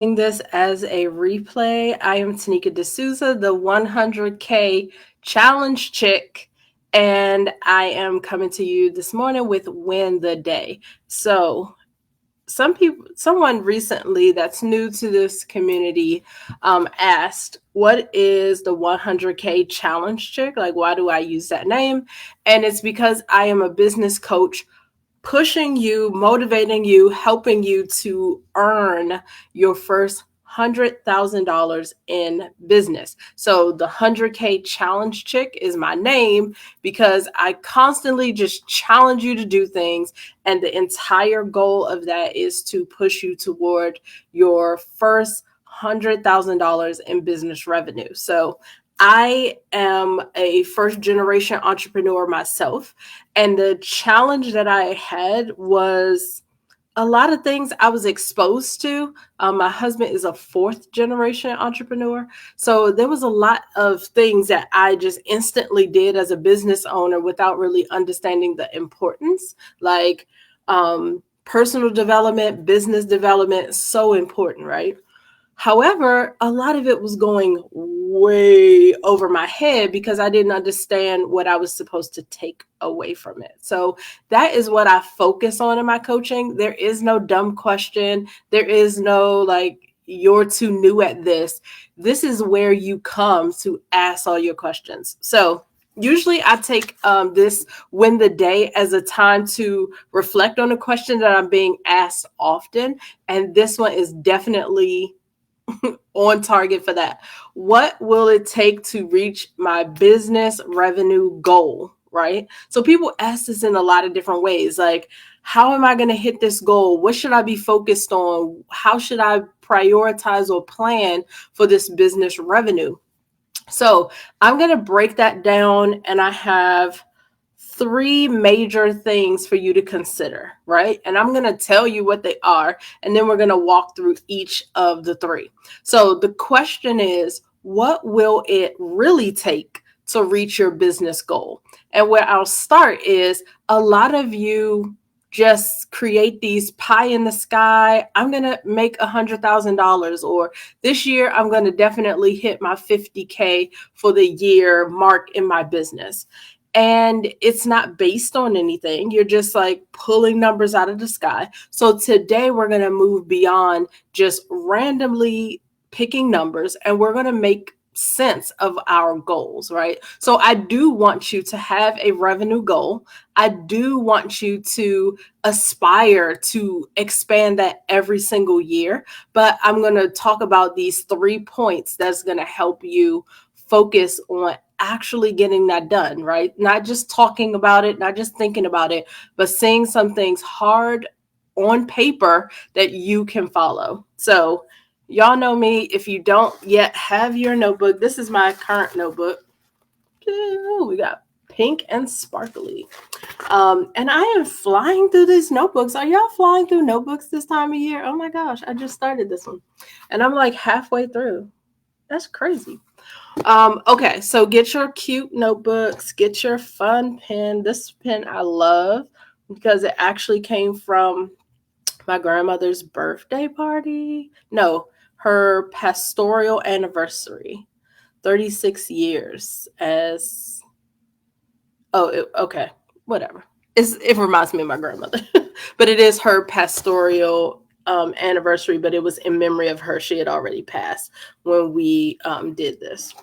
this as a replay. I am Tanika D'Souza, the 100K challenge chick, and I am coming to you this morning with Win the Day. So, someone recently that's new to this community asked, what is the 100K challenge chick? Like, why do I use that name? And it's because I am a business coach pushing you, motivating you, helping you to earn your first $100,000 in business. So the 100K challenge chick is my name because I constantly just challenge you to do things. And the entire goal of that is to push you toward your first $100,000 in business revenue. So I am a first generation entrepreneur myself. And the challenge that I had was a lot of things I was exposed to. My husband is a fourth generation entrepreneur. So there was a lot of things that I just instantly did as a business owner without really understanding the importance. Like personal development, business development, so important, right? However, a lot of it was going way over my head because I didn't understand what I was supposed to take away from it. So that is what I focus on in my coaching. There is no dumb question. There is no like, you're too new at this. This is where you come to ask all your questions. So usually I take this Win the Day as a time to reflect on a question that I'm being asked often. And this one is definitely on target for that. What will it take to reach my business revenue goal? Right. So people ask this in a lot of different ways. Like, how am I going to hit this goal? What should I be focused on? How should I prioritize or plan for this business revenue? So I'm going to break that down, and I have three major things for you to consider, right? And I'm going to tell you what they are, and then we're going to walk through each of the three. So the question is, what will it really take to reach your business goal? And where I'll start is a lot of you just create these pie in the sky. I'm going to make $100,000, or this year I'm going to definitely hit my 50K for the year mark in my business. And it's not based on anything. You're just like pulling numbers out of the sky. So today we're going to move beyond just randomly picking numbers, and we're going to make sense of our goals, right? So I do want you to have a revenue goal. I do want you to aspire to expand that every single year. But I'm going to talk about these 3 points that's going to help you focus on actually getting that done, right? Not just talking about it, not just thinking about it, but seeing some things hard on paper that you can follow. So, y'all know me. If you don't yet have your notebook, this is my current notebook. Ooh, we got pink and sparkly. And I am flying through these notebooks. Are y'all flying through notebooks this time of year? Oh my gosh, I just started this one. And I'm like halfway through. That's crazy. Okay, so get your cute notebooks, get your fun pen. This pen I love because it actually came from my grandmother's birthday party. No, her pastoral anniversary. 36 years as okay, whatever. It reminds me of my grandmother. But it is her pastoral anniversary, but it was in memory of her. She had already passed when we did this.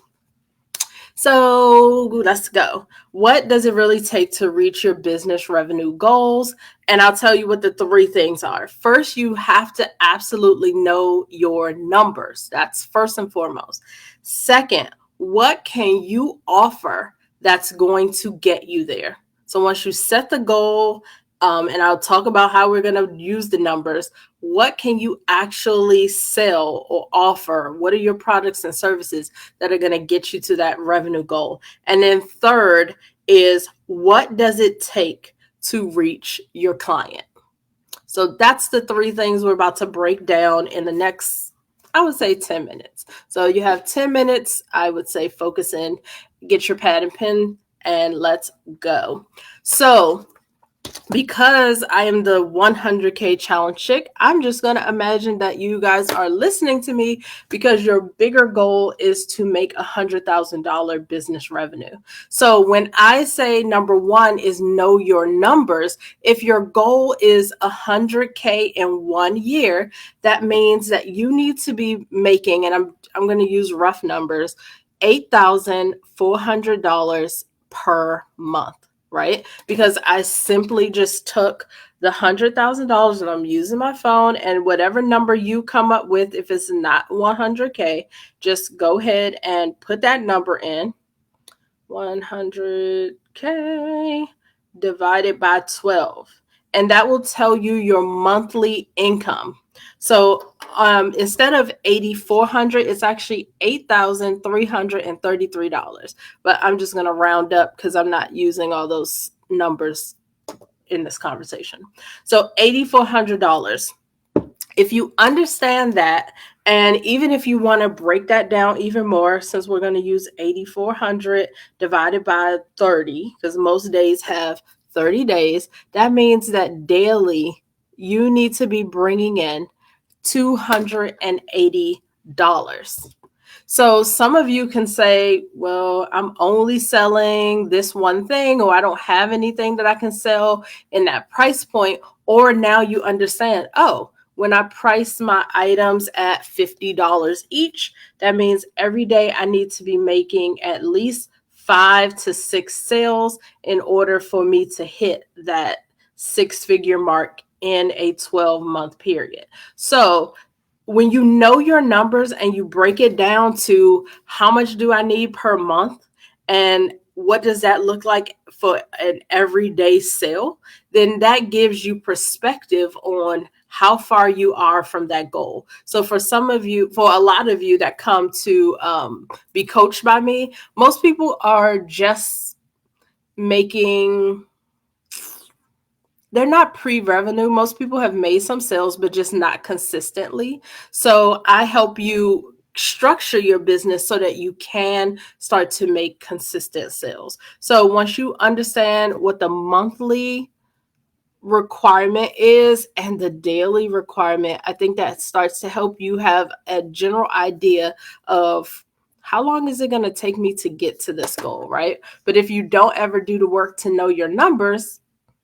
So let's go. What does it really take to reach your business revenue goals? And I'll tell you what the 3 things are. First, you have to absolutely know your numbers. That's first and foremost. Second, what can you offer that's going to get you there? So once you set the goal, and I'll talk about how we're going to use the numbers, what can you actually sell or offer? What are your products and services that are going to get you to that revenue goal? And then third is, what does it take to reach your client? So that's the 3 things we're about to break down in the next, I would say, 10 minutes. So you have 10 minutes, I would say, focus in, get your pad and pen, and let's go. So because I am the 100K challenge chick, I'm just going to imagine that you guys are listening to me because your bigger goal is to make $100,000 business revenue. So when I say number one is know your numbers, if your goal is 100K in 1 year, that means that you need to be making, and I'm going to use rough numbers, $8,400 per month. Right? Because I simply just took the $100,000 and I'm using my phone, and whatever number you come up with, if it's not 100K, just go ahead and put that number in. 100K divided by 12. And that will tell you your monthly income. So instead of 8,400, it's actually $8,333. But I'm just going to round up because I'm not using all those numbers in this conversation. So $8,400. If you understand that, and even if you want to break that down even more, since we're going to use 8,400 divided by 30, because most days have 30 days, that means that daily you need to be bringing in $280. So some of you can say, well, I'm only selling this one thing, or I don't have anything that I can sell in that price point. Or now you understand, oh, when I price my items at $50 each, that means every day I need to be making at least 5 to 6 sales in order for me to hit that 6-figure mark in a 12-month period. So when you know your numbers and you break it down to how much do I need per month and what does that look like for an everyday sale, then that gives you perspective on how far you are from that goal. So for some of you, for a lot of you that come to be coached by me, most people are just making, they're not pre-revenue. Most people have made some sales, but just not consistently. So I help you structure your business so that you can start to make consistent sales. So once you understand what the monthly requirement is and the daily requirement, I think that starts to help you have a general idea of how long is it going to take me to get to this goal, right? But if you don't ever do the work to know your numbers,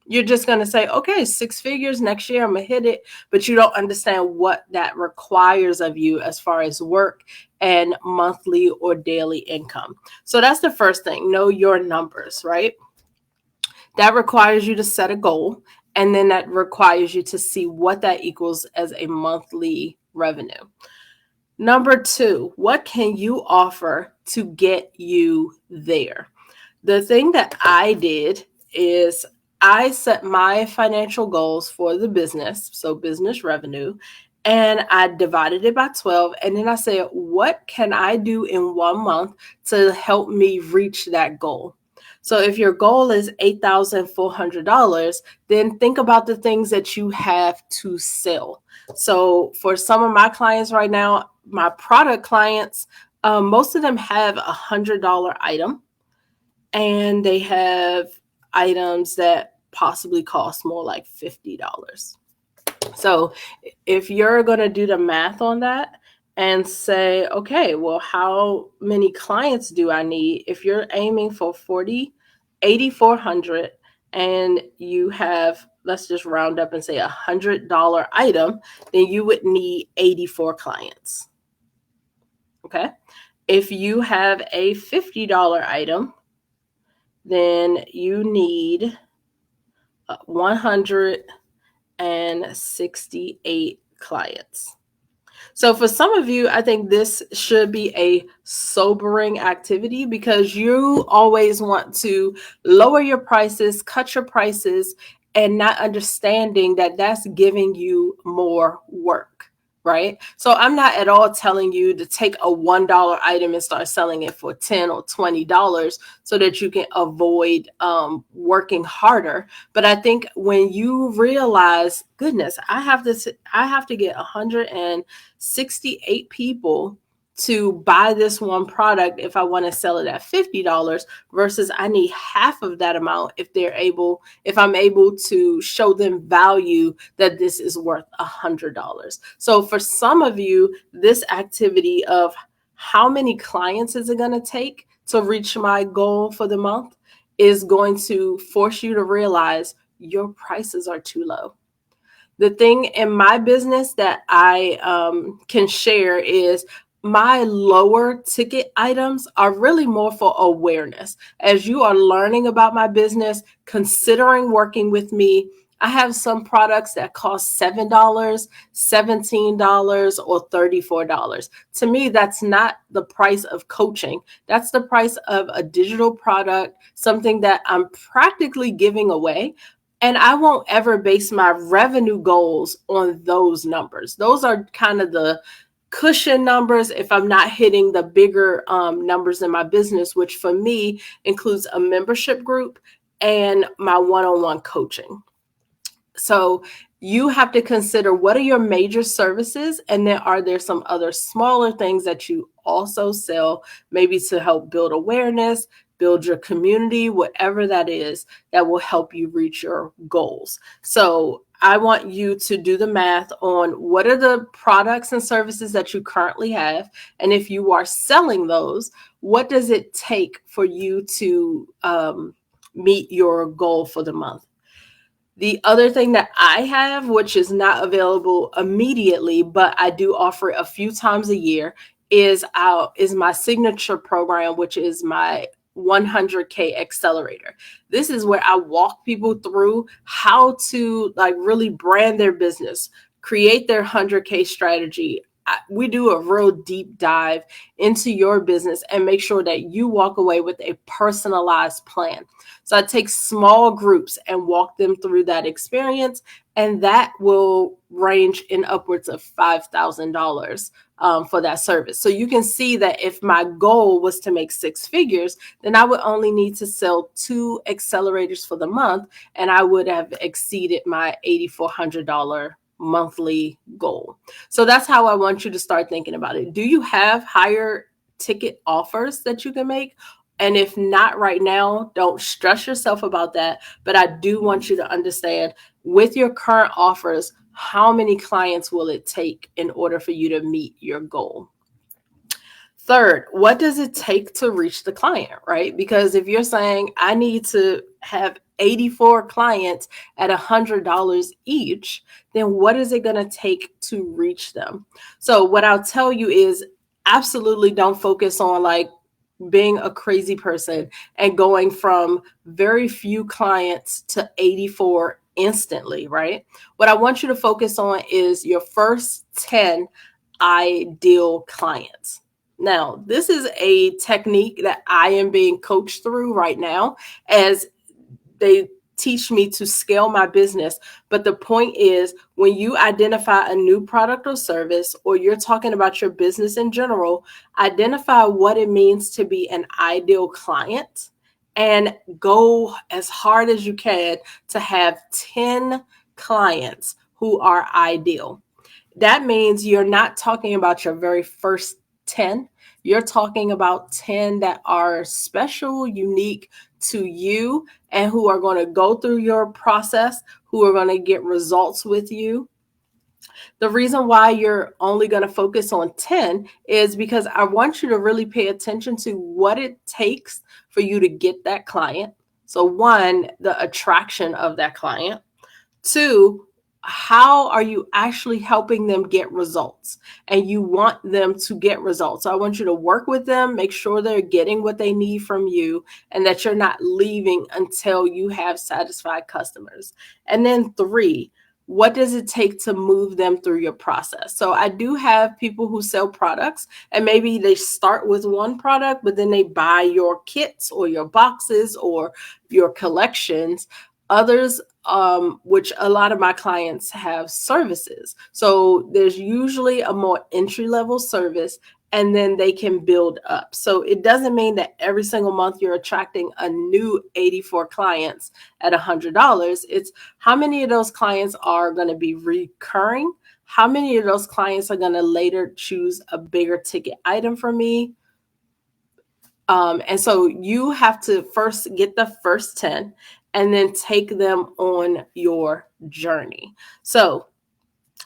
you're just going to say, okay, 6 figures next year, I'm going to hit it. But you don't understand what that requires of you as far as work and monthly or daily income. So that's the first thing. Know your numbers, right? That requires you to set a goal. And then that requires you to see what that equals as a monthly revenue. Number 2, what can you offer to get you there? The thing that I did is I set my financial goals for the business, so business revenue, and I divided it by 12. And then I said, what can I do in 1 month to help me reach that goal? So if your goal is $8,400, then think about the things that you have to sell. So for some of my clients right now, my product clients, most of them have $100 item, and they have items that possibly cost more like $50. So if you're going to do the math on that and say, okay, well, how many clients do I need? If you're aiming for 8,400 and you have, let's just round up and say $100 item, then you would need 84 clients. Okay. If you have a $50 item, then you need 168 clients. So for some of you, I think this should be a sobering activity because you always want to lower your prices, cut your prices, and not understanding that that's giving you more work. Right? So I'm not at all telling you to take a $1 item and start selling it for $10 or $20 so that you can avoid working harder. But I think when you realize, goodness, I have to get 168 people to buy this one product if I want to sell it at $50 versus I need half of that amount if I'm able to show them value that this is worth $100. So for some of you, this activity of how many clients is it going to take to reach my goal for the month is going to force you to realize your prices are too low. The thing in my business that I can share is my lower ticket items are really more for awareness. As you are learning about my business, considering working with me, I have some products that cost $7, $17, or $34. To me, that's not the price of coaching. That's the price of a digital product, something that I'm practically giving away. And I won't ever base my revenue goals on those numbers. Those are kind of the cushion numbers if I'm not hitting the bigger numbers in my business, which for me includes a membership group and my one-on-one coaching. So you have to consider, what are your major services? And then are there some other smaller things that you also sell, maybe to help build awareness, build your community, whatever that is, that will help you reach your goals. So I want you to do the math on what are the products and services that you currently have. And if you are selling those, what does it take for you to meet your goal for the month? The other thing that I have, which is not available immediately, but I do offer it a few times a year, is my signature program, which is my 100K accelerator. This is where I walk people through how to really brand their business, create their 100K strategy. We do a real deep dive into your business and make sure that you walk away with a personalized plan. So I take small groups and walk them through that experience, and that will range in upwards of $5,000 for that service. So you can see that if my goal was to make six figures, then I would only need to sell 2 accelerators for the month, and I would have exceeded my $8,400 monthly goal. So that's how I want you to start thinking about it. Do you have higher ticket offers that you can make? And if not right now, don't stress yourself about that. But I do want you to understand, with your current offers, how many clients will it take in order for you to meet your goal? Third, what does it take to reach the client, right? Because if you're saying I need to have 84 clients at $100 each, then what is it going to take to reach them? So what I'll tell you is, absolutely don't focus on being a crazy person and going from very few clients to 84 instantly, right? What I want you to focus on is your first 10 ideal clients. Now, this is a technique that I am being coached through right now as they teach me to scale my business. But the point is, when you identify a new product or service, or you're talking about your business in general, identify what it means to be an ideal client and go as hard as you can to have 10 clients who are ideal. That means you're not talking about your very first 10. You're talking about 10 that are special, unique to you, and who are going to go through your process, who are going to get results with you. The reason why you're only going to focus on 10 is because I want you to really pay attention to what it takes for you to get that client. So 1, the attraction of that client. 2, how are you actually helping them get results? And you want them to get results. So I want you to work with them, make sure they're getting what they need from you, and that you're not leaving until you have satisfied customers. And then 3, what does it take to move them through your process? So I do have people who sell products, and maybe they start with one product, but then they buy your kits or your boxes or your collections. Others, which a lot of my clients have services. So there's usually a more entry-level service, and then they can build up. So it doesn't mean that every single month you're attracting a new 84 clients at $100. It's how many of those clients are going to be recurring, How many of those clients are going to later choose a bigger ticket item from me? And so you have to first get the first 10 and then take them on your journey. So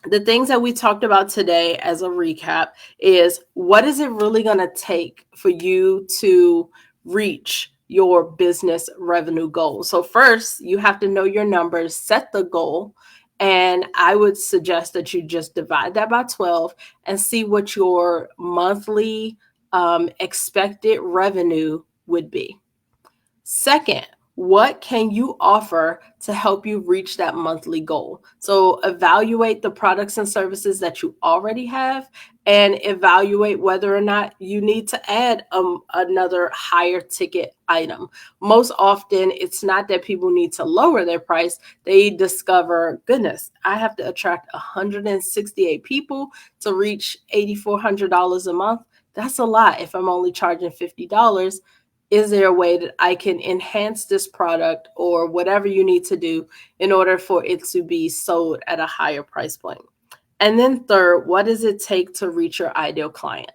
the things that we talked about today as a recap is, what is it really going to take for you to reach your business revenue goal? So first, you have to know your numbers, set the goal, and I would suggest that you just divide that by 12 and see what your monthly expected revenue would be. Second, what can you offer to help you reach that monthly goal? So evaluate the products and services that you already have and evaluate whether or not you need to add another higher ticket item. Most often, it's not that people need to lower their price. They discover, goodness, I have to attract 168 people to reach $8,400 a month. That's a lot if I'm only charging $50. Is there a way that I can enhance this product or whatever you need to do in order for it to be sold at a higher price point? And then third, what does it take to reach your ideal client?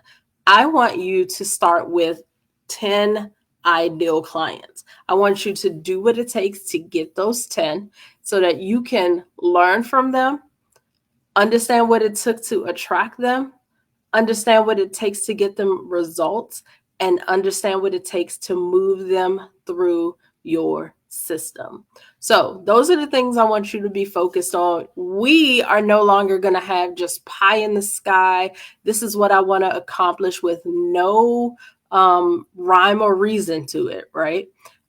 I want you to start with 10 ideal clients. I want you to do what it takes to get those 10 so that you can learn from them, understand what it took to attract them, understand what it takes to get them results, and understand what it takes to move them through your system. So those are the things I want you to be focused on. We are no longer going to have just pie in the sky. This is what I want to accomplish with no rhyme or reason to it, right?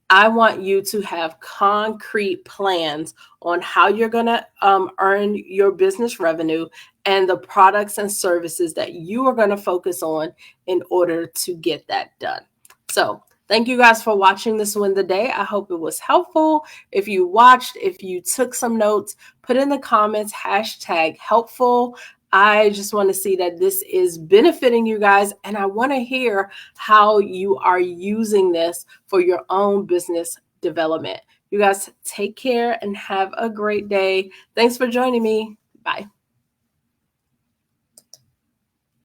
I want you to have concrete plans on how you're going to earn your business revenue and the products and services that you are going to focus on in order to get that done. So thank you guys for watching this Win the Day. I hope it was helpful. If you watched, if you took some notes, put in the comments, #helpful. I just want to see that this is benefiting you guys, and I want to hear how you are using this for your own business development. You guys take care and have a great day. Thanks for joining me. Bye.